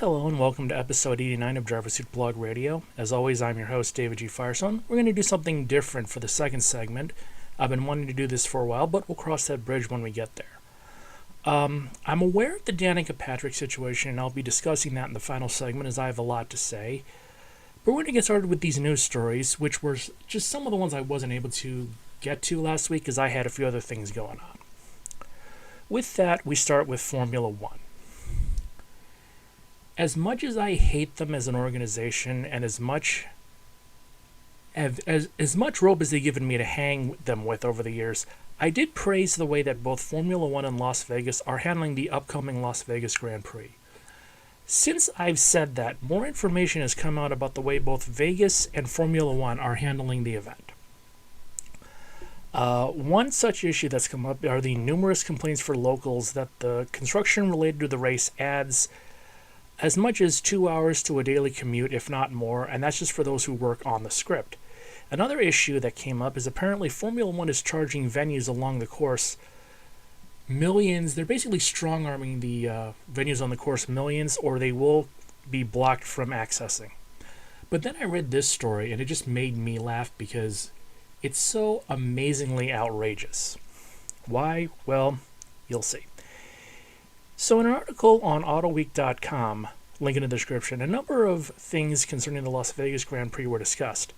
Hello and welcome to episode 89 of Driver Suit Blog Radio. As always, I'm your host, David G. Firestone. We're going to do something different for the second segment. I've been wanting to do this for a while, but we'll cross that bridge when we get there. I'm aware of the Danica Patrick situation, and I'll be discussing that in the final segment as I have a lot to say. But we're going to get started with these news stories, which were just some of the ones I wasn't able to get to last week because I had a few other things going on. With that, we start with Formula One. As much as I hate them as an organization, and as much rope as they've given me to hang them with over the years, I did praise the way that both Formula One and Las Vegas are handling the upcoming Las Vegas Grand Prix. Since I've said that, more information has come out about the way both Vegas and Formula One are handling the event. One such issue that's come up are the numerous complaints for locals that the construction related to the race adds as much as 2 hours to a daily commute, if not more, and that's just for those who work on the script. Another issue that came up is apparently Formula One is charging venues along the course millions. They're basically strong-arming the venues on the course millions, or they will be blocked from accessing. But then I read this story, and it just made me laugh because it's so amazingly outrageous. Why? Well, you'll see. So in an article on AutoWeek.com, link in the description, a number of things concerning the Las Vegas Grand Prix were discussed.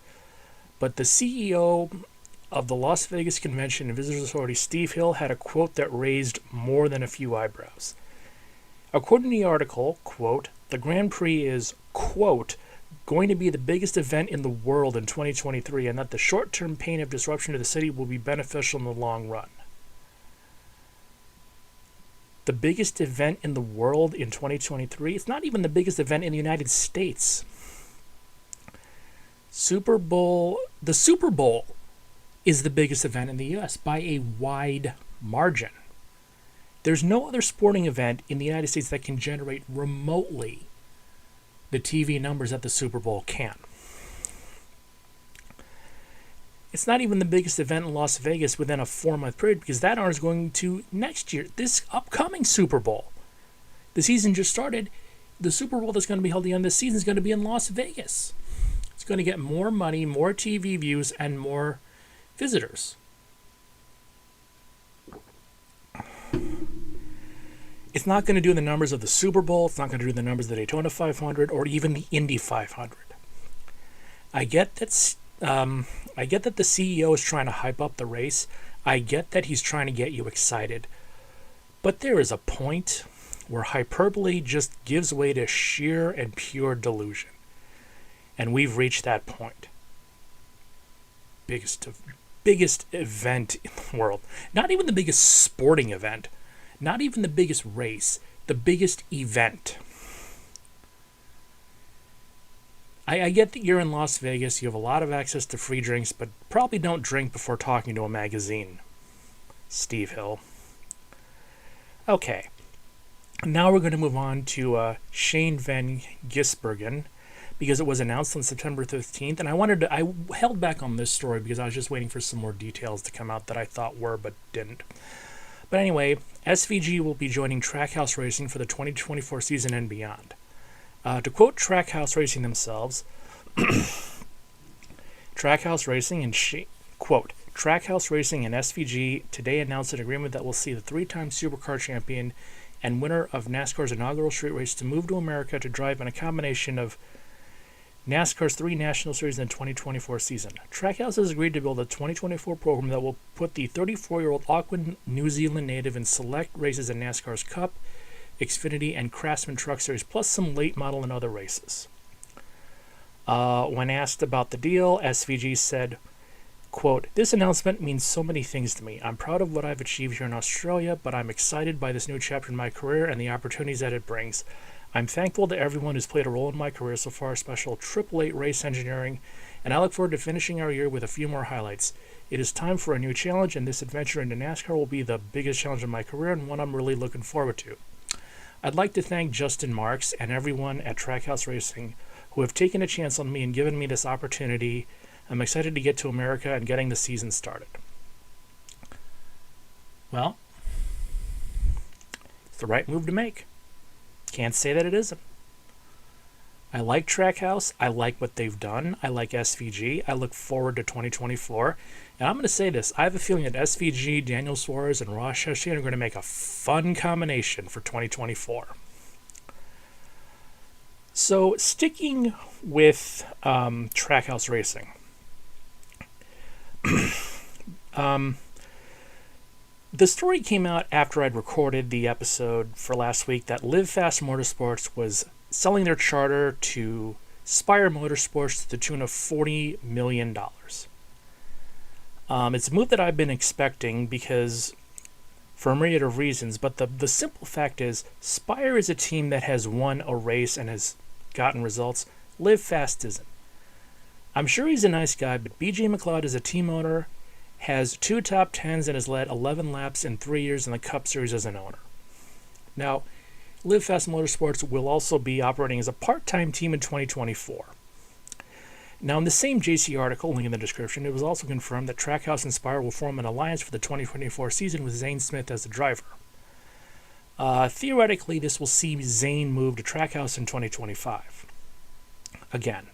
But the CEO of the Las Vegas Convention and Visitors Authority, Steve Hill, had a quote that raised more than a few eyebrows. According to the article, quote, the Grand Prix is, quote, going to be the biggest event in the world in 2023, and that the short-term pain of disruption to the city will be beneficial in the long run. The biggest event in the world in 2023? It's not even the biggest event in the United States. The Super Bowl is the biggest event in the U.S. by a wide margin. There's no other sporting event in the United States that can generate remotely the TV numbers that the Super Bowl can. It's not even the biggest event in Las Vegas within a 4-month period because that honor is going to next year, this upcoming Super Bowl. The season just started. The Super Bowl that's going to be held at the end of the season is going to be in Las Vegas. It's going to get more money, more TV views, and more visitors. It's not going to do the numbers of the Super Bowl. It's not going to do the numbers of the Daytona 500 or even the Indy 500. I get that the CEO is trying to hype up the race. I get that he's trying to get you excited. But there is a point where hyperbole just gives way to sheer and pure delusion. And we've reached that point. Biggest event in the world. Not even the biggest sporting event. Not even the biggest race. The biggest event. I get that you're in Las Vegas, you have a lot of access to free drinks, but probably don't drink before talking to a magazine. Steve Hill. Okay. Now we're going to move on to Shane Van Gisbergen, because it was announced on September 15th, and I held back on this story because I was just waiting for some more details to come out that I thought were, but didn't. But anyway, SVG will be joining Trackhouse Racing for the 2024 season and beyond. To quote Trackhouse Racing themselves, Trackhouse Racing and quote, Trackhouse Racing and SVG today announced an agreement that will see the 3-time Supercar champion and winner of NASCAR's inaugural street race to move to America to drive in a combination of NASCAR's 3 National Series in the 2024 season. Trackhouse has agreed to build a 2024 program that will put the 34-year-old Auckland, New Zealand native in select races in NASCAR's Cup, Xfinity, and Craftsman Truck Series, plus some late model and other races. When asked about the deal, SVG said, quote, this announcement means so many things to me. I'm proud of what I've achieved here in Australia, but I'm excited by this new chapter in my career and the opportunities that it brings. I'm thankful to everyone who's played a role in my career so far, especially Triple Eight race engineering, and I look forward to finishing our year with a few more highlights. It is time for a new challenge, and this adventure into NASCAR will be the biggest challenge of my career and one I'm really looking forward to. I'd like to thank Justin Marks and everyone at Trackhouse Racing who have taken a chance on me and given me this opportunity. I'm excited to get to America and getting the season started. Well, it's the right move to make. Can't say that it isn't. I like Trackhouse. I like what they've done. I like SVG. I look forward to 2024. And I'm going to say this. I have a feeling that SVG, Daniel Suarez, and Ross Chastain are going to make a fun combination for 2024. So, sticking with Trackhouse Racing. The story came out after I'd recorded the episode for last week that Live Fast Motorsports was selling their charter to Spire Motorsports to the tune of $40 million. It's a move that I've been expecting because for a myriad of reasons, but the simple fact is Spire is a team that has won a race and has gotten results. Live Fast isn't. I'm sure he's a nice guy, but BJ MacLeod is a team owner, has 2 top 10s, and has led 11 laps in 3 years in the Cup Series as an owner. Now, Live Fast Motorsports will also be operating as a part-time team in 2024. Now, in the same JC article, link in the description, it was also confirmed that Trackhouse and Spire will form an alliance for the 2024 season with Zane Smith as the driver. Theoretically, this will see Zane move to Trackhouse in 2025. Again,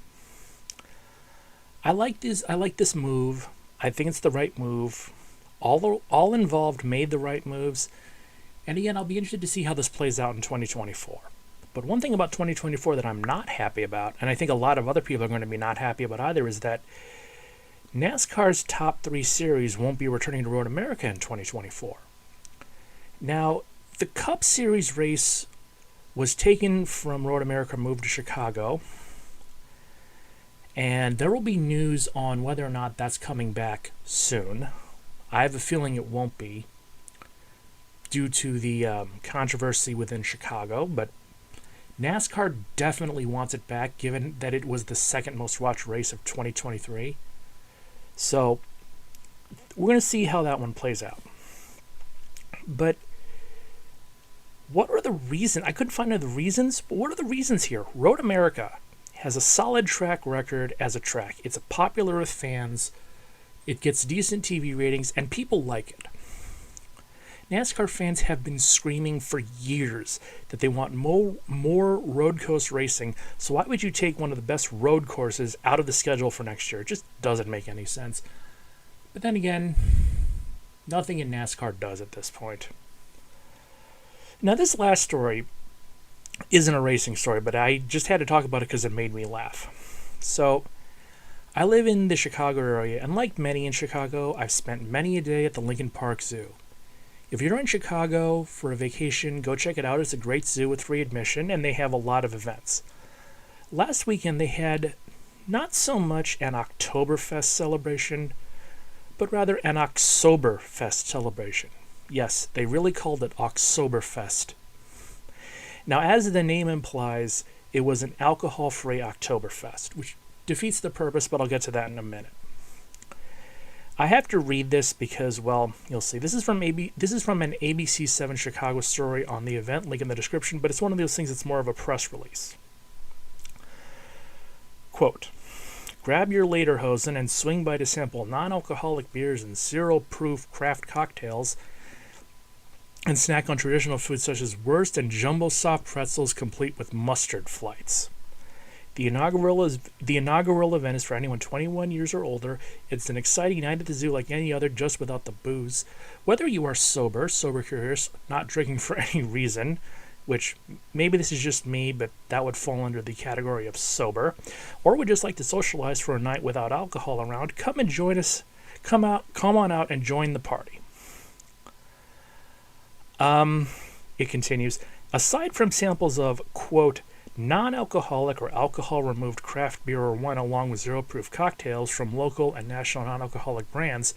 I like this move. I think it's the right move. All involved made the right moves. And again, I'll be interested to see how this plays out in 2024. But one thing about 2024 that I'm not happy about, and I think a lot of other people are going to be not happy about either, is that NASCAR's top 3 series won't be returning to Road America in 2024. Now, the Cup Series race was taken from Road America, moved to Chicago. And there will be news on whether or not that's coming back soon. I have a feeling it won't be due to the controversy within Chicago, but NASCAR definitely wants it back given that it was the second most watched race of 2023. So we're going to see how that one plays out. But what are the reasons? I couldn't find any of the reasons, but what are the reasons here? Road America has a solid track record as a track. It's popular with fans. It gets decent TV ratings, and people like it. NASCAR fans have been screaming for years that they want more road course racing, so why would you take one of the best road courses out of the schedule for next year? It just doesn't make any sense. But then again, nothing in NASCAR does at this point. Now, this last story isn't a racing story, but I just had to talk about it because it made me laugh. So, I live in the Chicago area, and like many in Chicago, I've spent many a day at the Lincoln Park Zoo. If you're in Chicago for a vacation, go check it out. It's a great zoo with free admission, and they have a lot of events. Last weekend, they had not so much an Oktoberfest celebration, but an Oktoberfest celebration. Yes, they really called it Oktoberfest. Now, as the name implies, it was an alcohol-free Oktoberfest, which defeats the purpose, but I'll get to that in a minute. I have to read this because, well, you'll see. This is from an ABC 7 Chicago story on the event, link in the description, but it's one of those things that's more of a press release. Quote, grab your lederhosen and swing by to sample non-alcoholic beers and zero-proof craft cocktails and snack on traditional foods such as wurst and jumbo soft pretzels complete with mustard flights. The inaugural event is for anyone 21 years or older. It's an exciting night at the zoo like any other, just without the booze. Whether you are sober curious, not drinking for any reason, which maybe this is just me, but that would fall under the category of sober, or would just like to socialize for a night without alcohol around, come and join us. Come on out and join the party. It continues. Aside from samples of, quote, non-alcoholic or alcohol-removed craft beer or wine along with zero-proof cocktails from local and national non-alcoholic brands,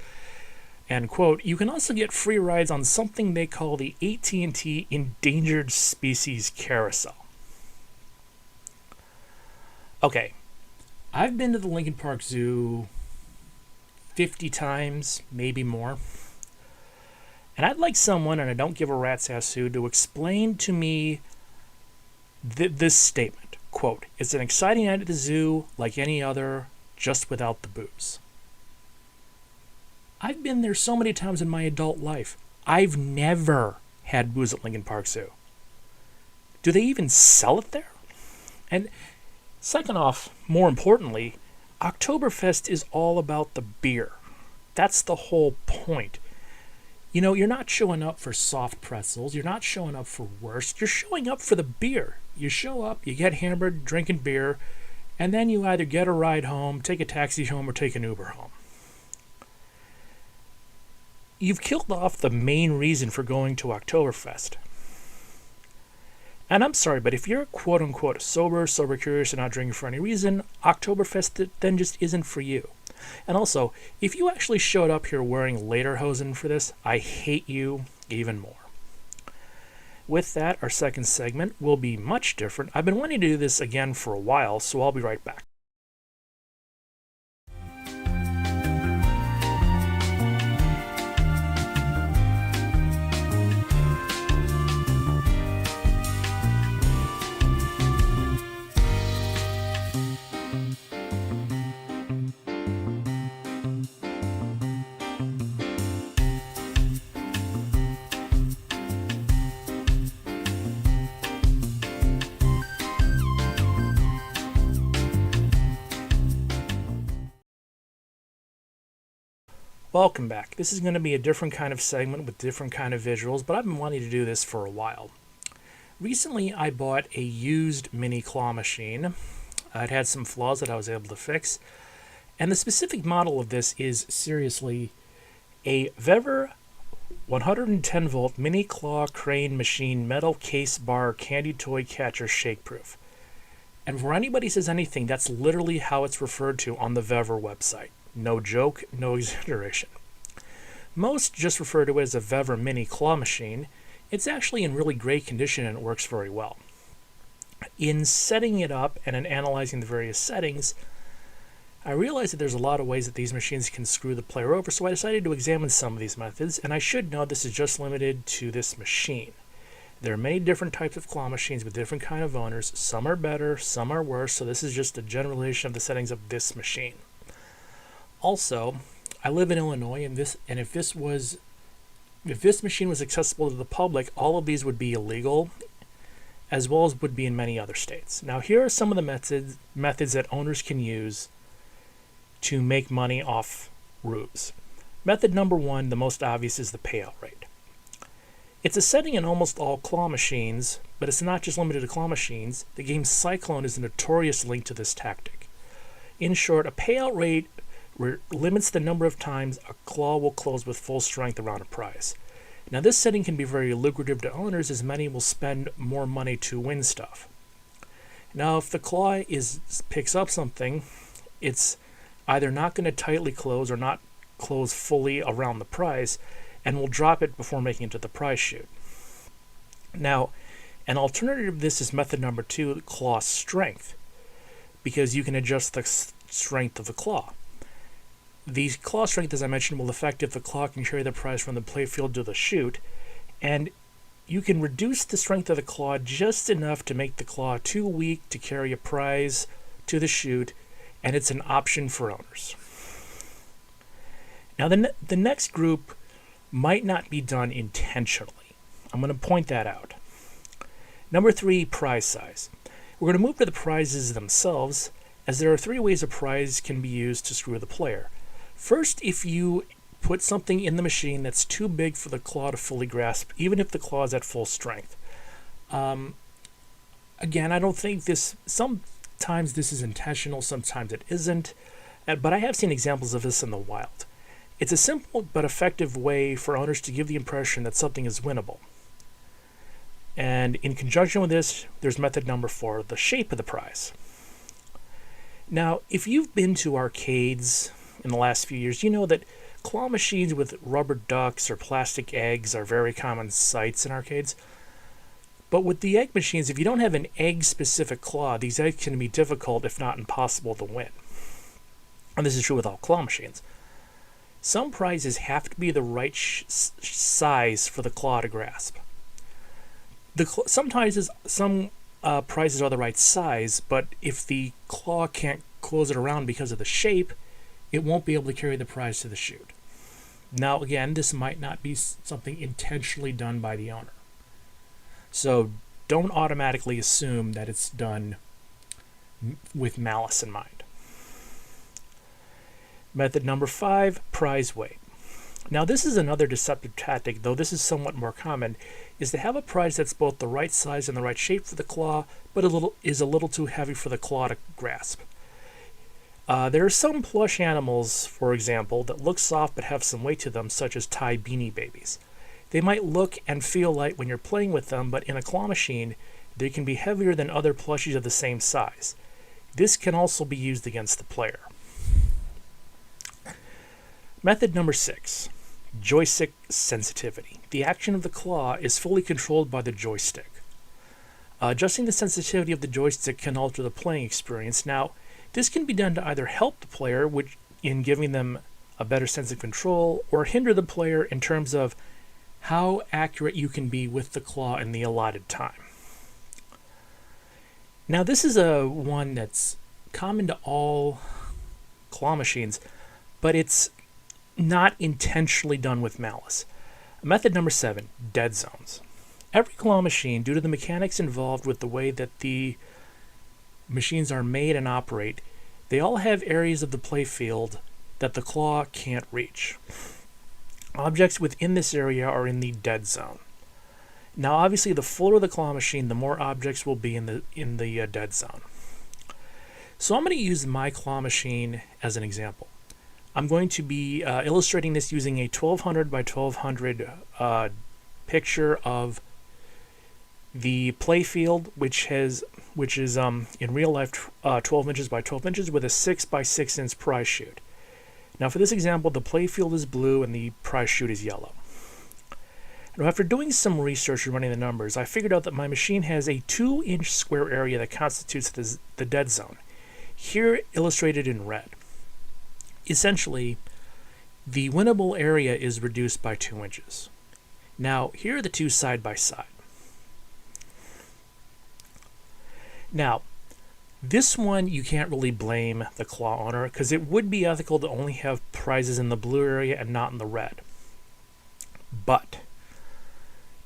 and, quote, you can also get free rides on something they call the AT&T Endangered Species Carousel. Okay, I've been to the Lincoln Park Zoo 50 times, maybe more. And I'd like someone, and I don't give a rat's ass who, to explain to me this statement. Quote, it's an exciting night at the zoo like any other, just without the booze. I've been there so many times in my adult life. I've never had booze at Lincoln Park Zoo. Do they even sell it there? And Second off, more importantly, Oktoberfest is all about the beer. That's the whole point. You know, you're not showing up for soft pretzels. You're not showing up for wurst. You're showing up for the beer. You show up, you get hammered, drinking beer, and then you either get a ride home, take a taxi home, or take an Uber home. You've killed off the main reason for going to Oktoberfest. And I'm sorry, but if you're quote-unquote sober curious, and not drinking for any reason, Oktoberfest then just isn't for you. And also, if you actually showed up here wearing lederhosen for this, I hate you even more. With that, our second segment will be much different. I've been wanting to do this again for a while, so I'll be right back. Welcome back. This is going to be a different kind of segment with different kind of visuals, but I've been wanting to do this for a while. Recently, I bought a used mini claw machine. It had some flaws that I was able to fix, and the specific model of this is seriously a Vever 110 volt mini claw crane machine metal case bar candy toy catcher shake proof. And for anybody says anything, that's literally how it's referred to on the Vever website. No joke, no exaggeration. Most just refer to it as a Vever mini claw machine. It's actually in really great condition and it works very well. In setting it up and in analyzing the various settings, I realized that there's a lot of ways that these machines can screw the player over, so I decided to examine some of these methods, and I should note this is just limited to this machine. There are many different types of claw machines with different kind of owners. Some are better, some are worse, so this is just a generalization of the settings of this machine. Also, I live in Illinois, and if this machine was accessible to the public, all of these would be illegal, as well as would be in many other states. Now, here are some of the methods that owners can use to make money off rubes. Method number one, the most obvious, is the payout rate. It's a setting in almost all claw machines, but it's not just limited to claw machines. The game Cyclone is a notorious link to this tactic. In short, a payout rate limits the number of times a claw will close with full strength around a prize. Now, this setting can be very lucrative to owners, as many will spend more money to win stuff. Now, if the claw picks up something, it's either not going to tightly close or not close fully around the prize, and will drop it before making it to the prize chute. Now, an alternative to this is method number two, claw strength, because you can adjust the strength of the claw. The claw strength, as I mentioned, will affect if the claw can carry the prize from the playfield to the chute, and you can reduce the strength of the claw just enough to make the claw too weak to carry a prize to the chute, and it's an option for owners. Now, the next group might not be done intentionally. I'm going to point that out. Number three, prize size. We're going to move to the prizes themselves, as there are three ways a prize can be used to screw the player. First, if you put something in the machine that's too big for the claw to fully grasp, even if the claw is at full strength. Again, I don't think sometimes this is intentional, sometimes it isn't, but I have seen examples of this in the wild. It's a simple but effective way for owners to give the impression that something is winnable. And in conjunction with this, there's method number four, the shape of the prize. Now, if you've been to arcades in the last few years, you know that claw machines with rubber ducks or plastic eggs are very common sights in arcades. But with the egg machines, if you don't have an egg-specific claw, these eggs can be difficult, if not impossible, to win. And this is true with all claw machines. Some prizes have to be the right size for the claw to grasp. Sometimes some prizes are the right size, but if the claw can't close it around because of the shape, it won't be able to carry the prize to the chute. Now, again, this might not be something intentionally done by the owner. So don't automatically assume that it's done with malice in mind. Method number 5, prize weight. Now this is another deceptive tactic, though this is somewhat more common, is to have a prize that's both the right size and the right shape for the claw, but is a little too heavy for the claw to grasp. There are some plush animals, for example, that look soft but have some weight to them, such as Thai beanie babies. They might look and feel light when you're playing with them, but in a claw machine, they can be heavier than other plushies of the same size. This can also be used against the player. Method number 6, joystick sensitivity. The action of the claw is fully controlled by the joystick. Adjusting the sensitivity of the joystick can alter the playing experience. Now, this can be done to either help the player in giving them a better sense of control, or hinder the player in terms of how accurate you can be with the claw in the allotted time. Now, this is one that's common to all claw machines, but it's not intentionally done with malice. Method number 7, dead zones. Every claw machine, due to the mechanics involved with the way that the machines are made and operate, they all have areas of the playfield that the claw can't reach. Objects within this area are in the dead zone. Now, obviously, the fuller the claw machine, the more objects will be in the dead zone. So I'm going to use my claw machine as an example. I'm going to be illustrating this using a 1200 by 1200 picture of the playfield, which is in real life 12 inches by 12 inches with a 6 by 6 inch prize chute. Now, for this example, the playfield is blue and the prize chute is yellow. Now, after doing some research and running the numbers, I figured out that my machine has a 2-inch square area that constitutes the dead zone, here illustrated in red. Essentially, the winnable area is reduced by 2 inches. Now, here are the two side by side. Now, this one you can't really blame the claw owner, because it would be ethical to only have prizes in the blue area and not in the red. But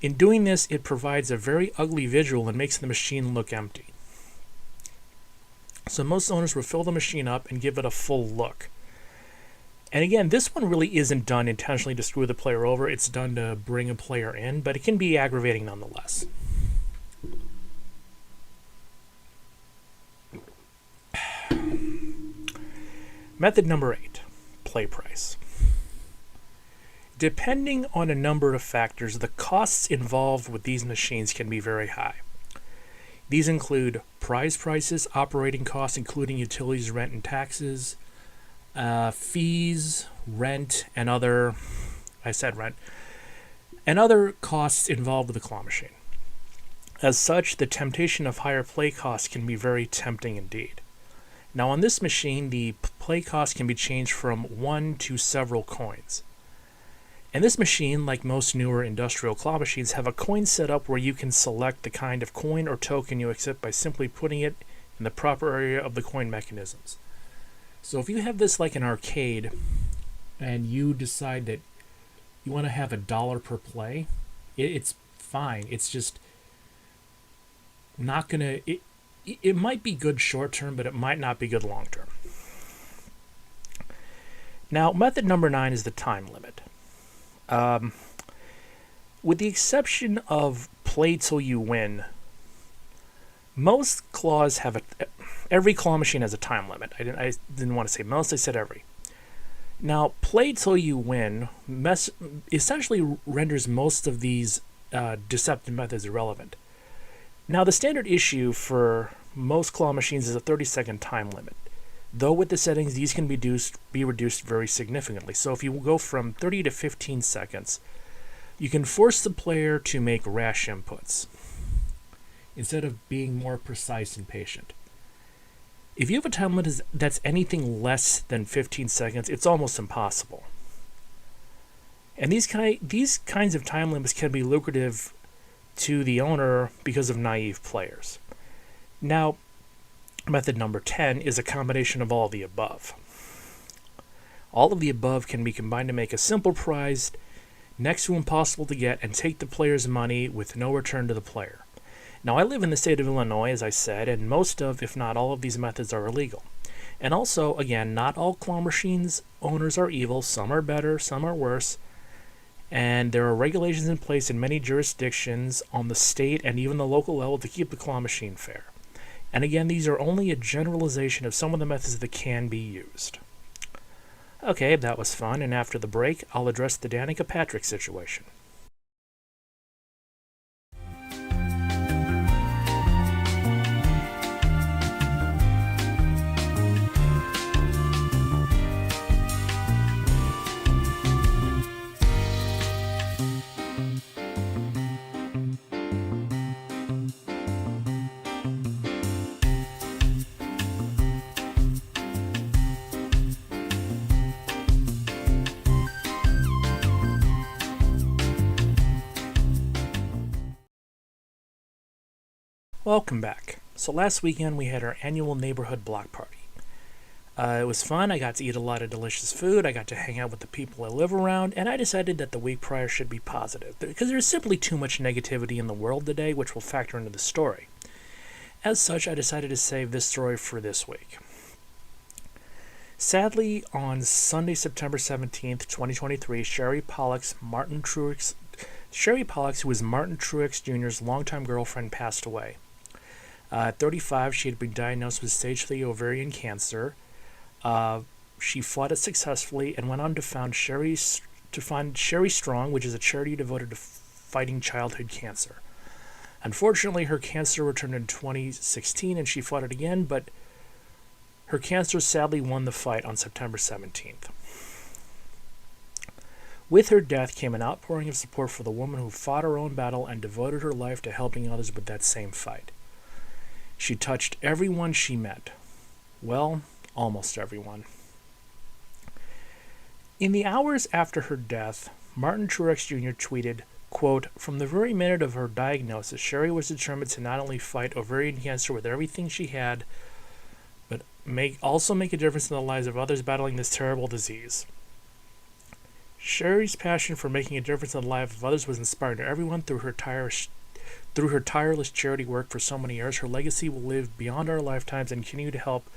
in doing this, it provides a very ugly visual and makes the machine look empty. So most owners will fill the machine up and give it a full look. And again, this one really isn't done intentionally to screw the player over. It's done to bring a player in, but it can be aggravating nonetheless. Method number 8, play price. Depending on a number of factors, the costs involved with these machines can be very high. These include prize prices, operating costs, including utilities, rent, and taxes, fees, rent, and other costs involved with the claw machine. As such, the temptation of higher play costs can be very tempting indeed. Now, on this machine, the play cost can be changed from 1 to several coins. And this machine, like most newer industrial claw machines, have a coin setup where you can select the kind of coin or token you accept by simply putting it in the proper area of the coin mechanisms. So if you have this like an arcade and you decide that you want to have $1 per play, it's fine. It's just not going to... It might be good short term, but it might not be good long term. Now, method number 9 is the time limit. With the exception of play till you win, most claws have every claw machine has a time limit. I didn't want to say most, I said every. Now, play till you win essentially renders most of these deceptive methods irrelevant. Now, the standard issue for most claw machines is a 30-second time limit. Though with the settings, these can be reduced very significantly. So if you go from 30 to 15 seconds, you can force the player to make rash inputs instead of being more precise and patient. If you have a time limit that's anything less than 15 seconds, it's almost impossible. And these kinds of time limits can be lucrative to the owner because of naive players. Now, method number 10 is a combination of all of the above. All of the above can be combined to make a simple prize next to impossible to get and take the player's money with no return to the player. Now, I live in the state of Illinois, as I said, and most of, if not all of these methods are illegal. And also, again, not all claw machines owners are evil. Some are better, some are worse. And there are regulations in place in many jurisdictions on the state and even the local level to keep the claw machine fair. And again, these are only a generalization of some of the methods that can be used. Okay, that was fun, and after the break, I'll address the Danica Patrick situation. Welcome back. So last weekend we had our annual neighborhood block party. It was fun. I got to eat a lot of delicious food. I got to hang out with the people I live around, and I decided that the week prior should be positive because there's simply too much negativity in the world today, which will factor into the story. As such, I decided to save this story for this week. Sadly, on Sunday, September 17th, 2023, Sherry Pollack, who was Martin Truex Jr.'s longtime girlfriend, passed away. At 35, she had been diagnosed with stage 3 ovarian cancer. She fought it successfully and went on to found Sherry Strong, which is a charity devoted to fighting childhood cancer. Unfortunately, her cancer returned in 2016 and she fought it again, but her cancer sadly won the fight on September 17th. With her death came an outpouring of support for the woman who fought her own battle and devoted her life to helping others with that same fight. She touched everyone she met. Well, almost everyone. In the hours after her death, Martin Truex Jr. tweeted, quote, "From the very minute of her diagnosis, Sherry was determined to not only fight ovarian cancer with everything she had, but also make a difference in the lives of others battling this terrible disease. Sherry's passion for making a difference in the life of others was inspiring to everyone through her tireless charity work for so many years. Her legacy will live beyond our lifetimes and continue to help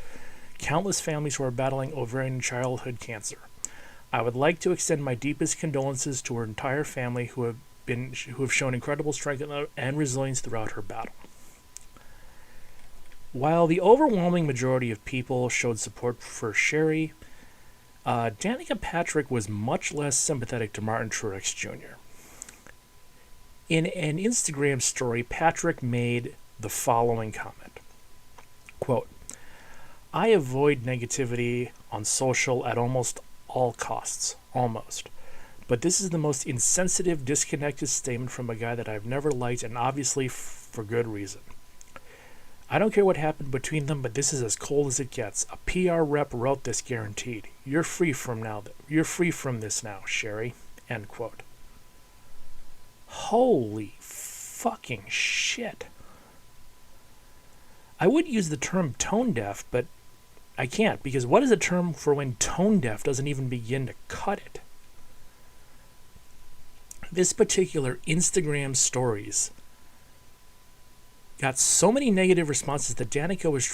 countless families who are battling ovarian and childhood cancer. I would like to extend my deepest condolences to her entire family who have shown incredible strength and resilience throughout her battle." While the overwhelming majority of people showed support for Sherry, Danica Patrick was much less sympathetic to Martin Truex Jr. In an Instagram story, Patrick made the following comment, quote, "I avoid negativity on social at almost all costs, almost. But this is the most insensitive, disconnected statement from a guy that I've never liked, and obviously for good reason. I don't care what happened between them, but this is as cold as it gets. A PR rep wrote this guaranteed. You're free from this now, Sherry." End quote. Holy fucking shit. I would use the term tone deaf, but I can't, because what is a term for when tone deaf doesn't even begin to cut it? This particular Instagram stories got so many negative responses that Danica was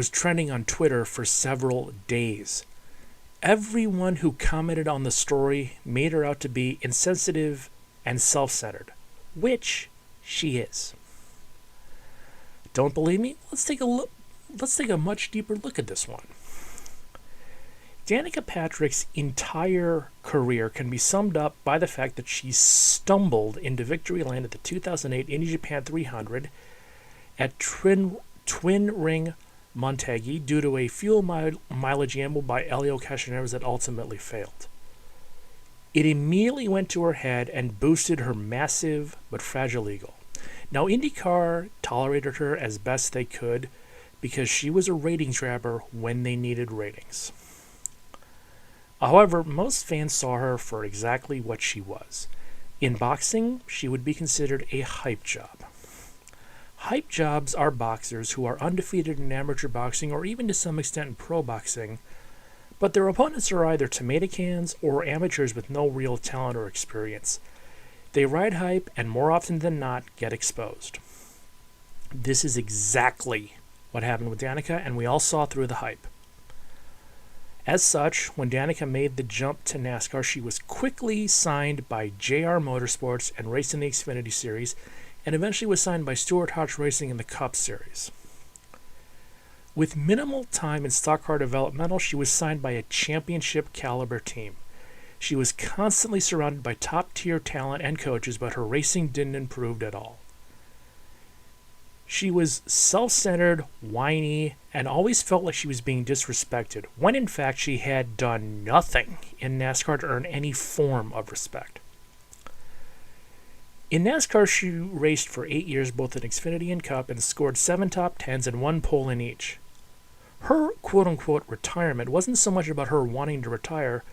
trending on Twitter for several days. Everyone who commented on the story made her out to be insensitive and self-centered, which she is. Don't believe me? Let's take a much deeper look at this one. Danica Patrick's entire career can be summed up by the fact that she stumbled into victory lane at the 2008 Indy Japan 300 at Twin Ring Montegi due to a fuel mileage gamble by Elio Castroneves that ultimately failed. It immediately went to her head and boosted her massive but fragile ego. Now, IndyCar tolerated her as best they could because she was a ratings grabber when they needed ratings. However, most fans saw her for exactly what she was. In boxing, she would be considered a hype job. Hype jobs are boxers who are undefeated in amateur boxing or even to some extent in pro boxing, but their opponents are either tomato cans or amateurs with no real talent or experience. They ride hype and more often than not get exposed. This is exactly what happened with Danica, and we all saw through the hype. As such, when Danica made the jump to NASCAR, she was quickly signed by JR Motorsports and raced in the Xfinity Series, and eventually was signed by Stewart Haas Racing in the Cup Series. With minimal time in stock car developmental, she was signed by a championship caliber team. She was constantly surrounded by top-tier talent and coaches, but her racing didn't improve at all. She was self-centered, whiny, and always felt like she was being disrespected, when in fact she had done nothing in NASCAR to earn any form of respect. In NASCAR, she raced for 8 years both in Xfinity and Cup and scored 7 top 10s and 1 pole in each. Her quote-unquote retirement wasn't so much about her wanting to retire,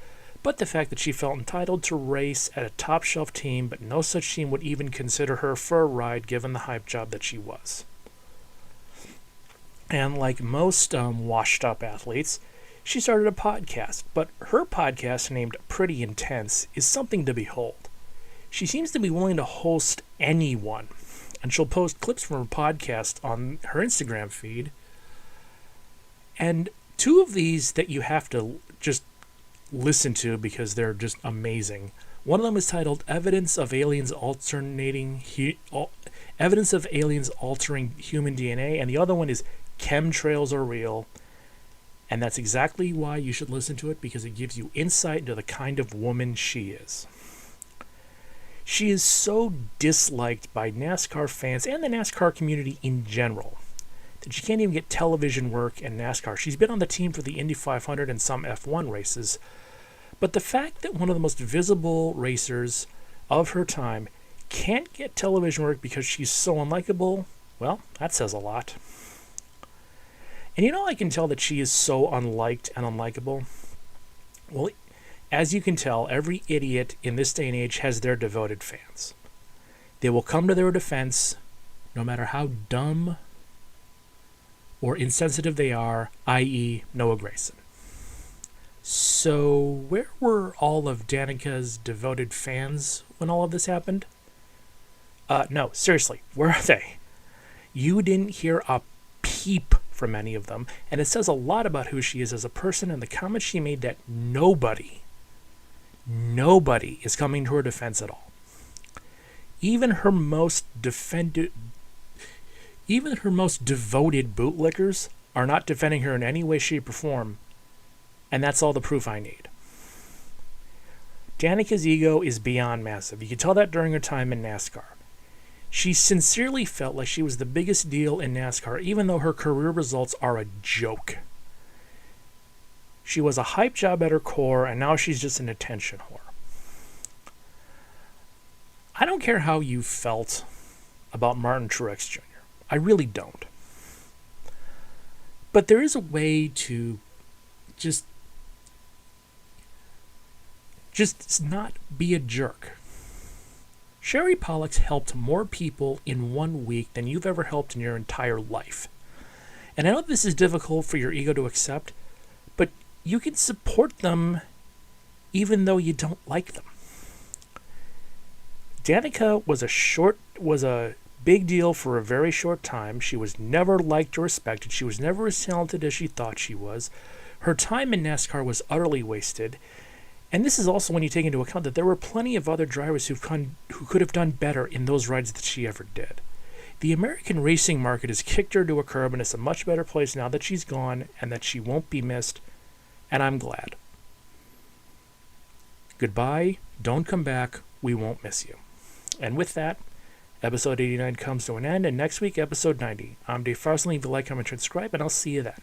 but the fact that she felt entitled to race at a top-shelf team, but no such team would even consider her for a ride given the hype job that she was. And like most washed-up athletes, she started a podcast, but her podcast, named Pretty Intense, is something to behold. She seems to be willing to host anyone, and she'll post clips from her podcast on her Instagram feed. And 2 of these that you have to just listen to because they're just amazing. One of them is titled Evidence of Aliens Altering Human DNA, and the other one is Chemtrails Are Real. And that's exactly why you should listen to it, because it gives you insight into the kind of woman she is. She is so disliked by NASCAR fans and the NASCAR community in general that she can't even get television work in NASCAR. She's been on the team for the Indy 500 and some F1 races, but the fact that one of the most visible racers of her time can't get television work because she's so unlikable, well, that says a lot. And you know, I can tell that she is so unliked and unlikable. Well, as you can tell, every idiot in this day and age has their devoted fans. They will come to their defense no matter how dumb or insensitive they are, i.e. Noah Grayson. So where were all of Danica's devoted fans when all of this happened? No, seriously, where are they? You didn't hear a peep from any of them, and it says a lot about who she is as a person and the comments she made that nobody is coming to her defense at all. Even her most devoted bootlickers are not defending her in any way, shape, or form, and that's all the proof I need. Danica's ego is beyond massive. You can tell that during her time in NASCAR. She sincerely felt like she was the biggest deal in NASCAR, even though her career results are a joke. She was a hype job at her core, and now she's just an attention whore. I don't care how you felt about Martin Truex Jr. I really don't. But there is a way to just not be a jerk. Sherry Pollock's helped more people in 1 week than you've ever helped in your entire life. And I know this is difficult for your ego to accept, but you can support them even though you don't like them. Danica was a big deal for a very short time. She was never liked or respected. She was never as talented as she thought she was. Her time in NASCAR was utterly wasted. And this is also when you take into account that there were plenty of other drivers who could have done better in those rides that she ever did. The American racing market has kicked her to a curb, and it's a much better place now that she's gone and that she won't be missed, and I'm glad. Goodbye, don't come back, we won't miss you. And with that, episode 89 comes to an end, and next week, episode 90. I'm Dave Farson. Leave a like, comment, and subscribe, and I'll see you then.